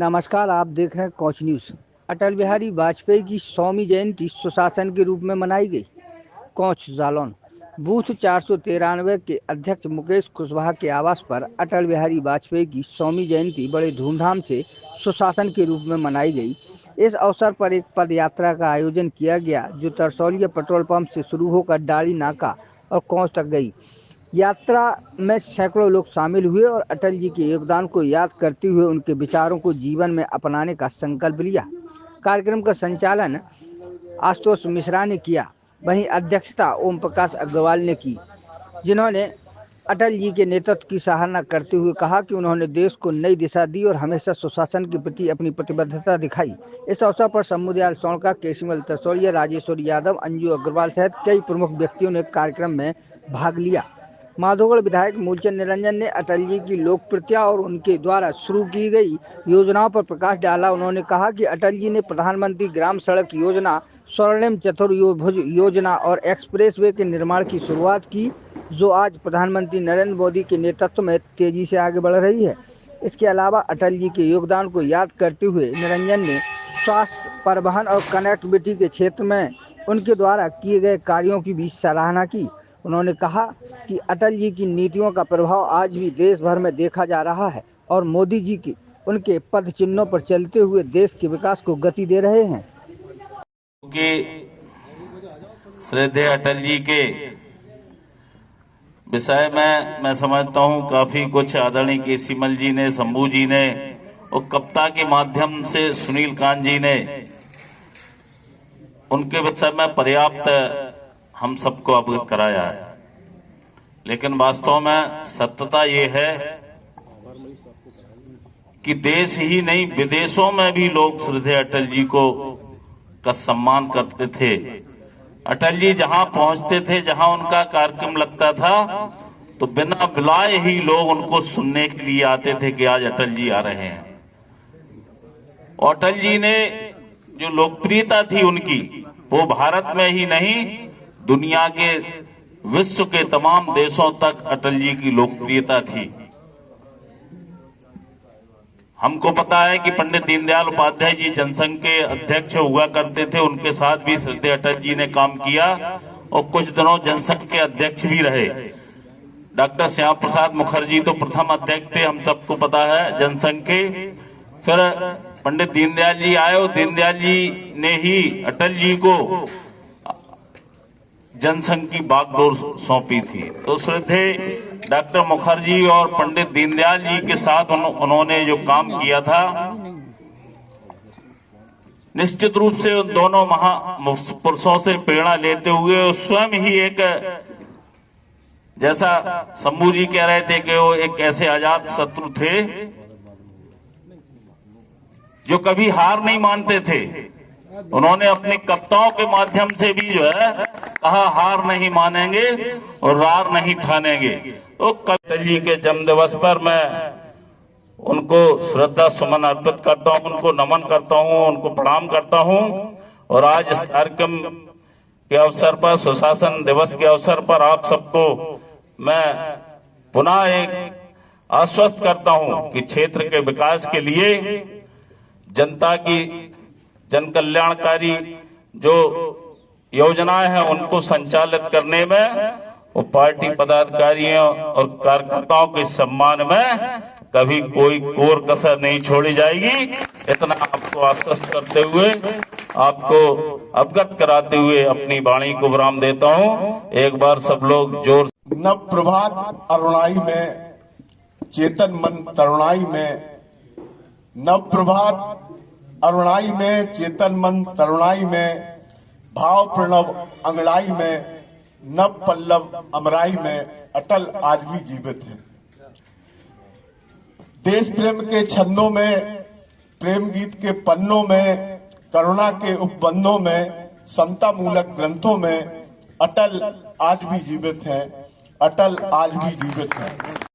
नमस्कार, आप देख रहे हैं कोच न्यूज़। अटल बिहारी वाजपेयी की 100वीं जयंती सुशासन के रूप में मनाई गई। कोच जालौन बूथ 493 के अध्यक्ष मुकेश कुशवाहा के आवास पर अटल बिहारी वाजपेयी की 100वीं जयंती बड़े धूमधाम से सुशासन के रूप में मनाई गई। इस अवसर पर एक पद यात्रा का आयोजन किया गया, जो तरसौलिया पेट्रोल पंप से शुरू होकर डाली नाका और कोच तक गई। यात्रा में सैकड़ों लोग शामिल हुए और अटल जी के योगदान को याद करते हुए उनके विचारों को जीवन में अपनाने का संकल्प लिया। कार्यक्रम का संचालन आशुतोष मिश्रा ने किया, वहीं अध्यक्षता ओम प्रकाश अग्रवाल ने की, जिन्होंने अटल जी के नेतृत्व की सराहना करते हुए कहा कि उन्होंने देश को नई दिशा दी और हमेशा सुशासन के प्रति अपनी प्रतिबद्धता दिखाई। इस अवसर पर शम्भूदयाल सोनका, केसीमल तरसौलिया, राजेश्वर यादव, अंजू अग्रवाल सहित कई प्रमुख व्यक्तियों ने कार्यक्रम में भाग लिया। माधोगढ़ विधायक मूलचंद निरंजन ने अटल जी की लोकप्रियता और उनके द्वारा शुरू की गई योजनाओं पर प्रकाश डाला। उन्होंने कहा कि अटल जी ने प्रधानमंत्री ग्राम सड़क योजना, स्वर्णिम चतुर्भुज योजना और एक्सप्रेस वे के निर्माण की शुरुआत की, जो आज प्रधानमंत्री नरेंद्र मोदी के नेतृत्व में तेजी से आगे बढ़ रही है। इसके अलावा अटल जी के योगदान को याद करते हुए निरंजन ने स्वास्थ्य, परिवहन और कनेक्टिविटी के क्षेत्र में उनके द्वारा किए गए कार्यों की भी सराहना की। उन्होंने कहा कि अटल जी की नीतियों का प्रभाव आज भी देश भर में देखा जा रहा है और मोदी जी की उनके पद चिन्हों पर चलते हुए देश के विकास को गति दे रहे हैं। कि श्रद्धेय अटल जी के विषय में मैं समझता हूं काफी कुछ आदरणीय केसीमल जी ने, शंभू जी ने और कप्ता के माध्यम से सुनील कांत जी ने उनके विषय में पर्याप्त हम सबको अवगत कराया है। लेकिन वास्तव में सत्यता ये है कि देश ही नहीं, विदेशों में भी लोग श्रद्धेय अटल जी को का सम्मान करते थे। अटल जी जहां पहुंचते थे, जहां उनका कार्यक्रम लगता था, तो बिना बुलाए ही लोग उनको सुनने के लिए आते थे कि आज अटल जी आ रहे हैं। और अटल जी ने जो लोकप्रियता थी उनकी, वो भारत में ही नहीं, दुनिया के विश्व के तमाम देशों तक अटल जी की लोकप्रियता थी। हमको पता है कि पंडित दीनदयाल उपाध्याय जी जनसंघ के अध्यक्ष हुआ करते थे, उनके साथ भी श्रद्धेय अटल जी ने काम किया और कुछ दिनों जनसंघ के अध्यक्ष भी रहे। डॉक्टर श्यामा प्रसाद मुखर्जी तो प्रथम अध्यक्ष थे, हम सबको पता है जनसंघ के। फिर पंडित दीनदयाल जी आए और दीनदयाल जी ने ही अटल जी को जनसंघ की बागडोर सौंपी थी। तो श्रद्धेय डॉक्टर मुखर्जी और पंडित दीनदयाल जी के साथ उन्होंने जो काम किया था, निश्चित रूप से उन दोनों महापुरुषों से प्रेरणा लेते हुए स्वयं ही एक, जैसा शंभू जी कह रहे थे कि वो एक ऐसे आजाद शत्रु थे जो कभी हार नहीं मानते थे। उन्होंने अपने कप्ताओं के माध्यम से भी जो है कहा, हार नहीं मानेंगे और रार नहीं ठानेंगे। तो अटल जी के जन्म दिवस पर मैं उनको श्रद्धा सुमन अर्पित करता हूं, उनको नमन करता हूं, उनको प्रणाम करता हूं। और आज इस कार्यक्रम के अवसर पर, सुशासन दिवस के अवसर पर आप सबको मैं पुनः एक आश्वस्त करता हूं कि क्षेत्र के विकास के लिए, जनता की जन कल्याणकारी जो योजनाएं हैं उनको संचालित करने में वो पार्टी पदाधिकारियों और कार्यकर्ताओं के सम्मान में कभी कोई कोर कसर नहीं छोड़ी जाएगी। इतना आपको आश्वस्त करते हुए, आपको अवगत कराते हुए अपनी वाणी को विराम देता हूं। एक बार सब लोग जोर। नव प्रभात अरुणाई में, चेतन मन तरुणाई में, नव प्रभात अरुणाई में, चेतन मन तरुणाई में, भाव प्रणव अंगड़ाई में, नव पल्लव अमराई में अटल आज भी जीवित है। देश प्रेम के छन्नों में, प्रेम गीत के पन्नों में, करुणा के उपबंधों में, समता मूलक ग्रंथों में अटल आज भी जीवित है। अटल आज भी जीवित है।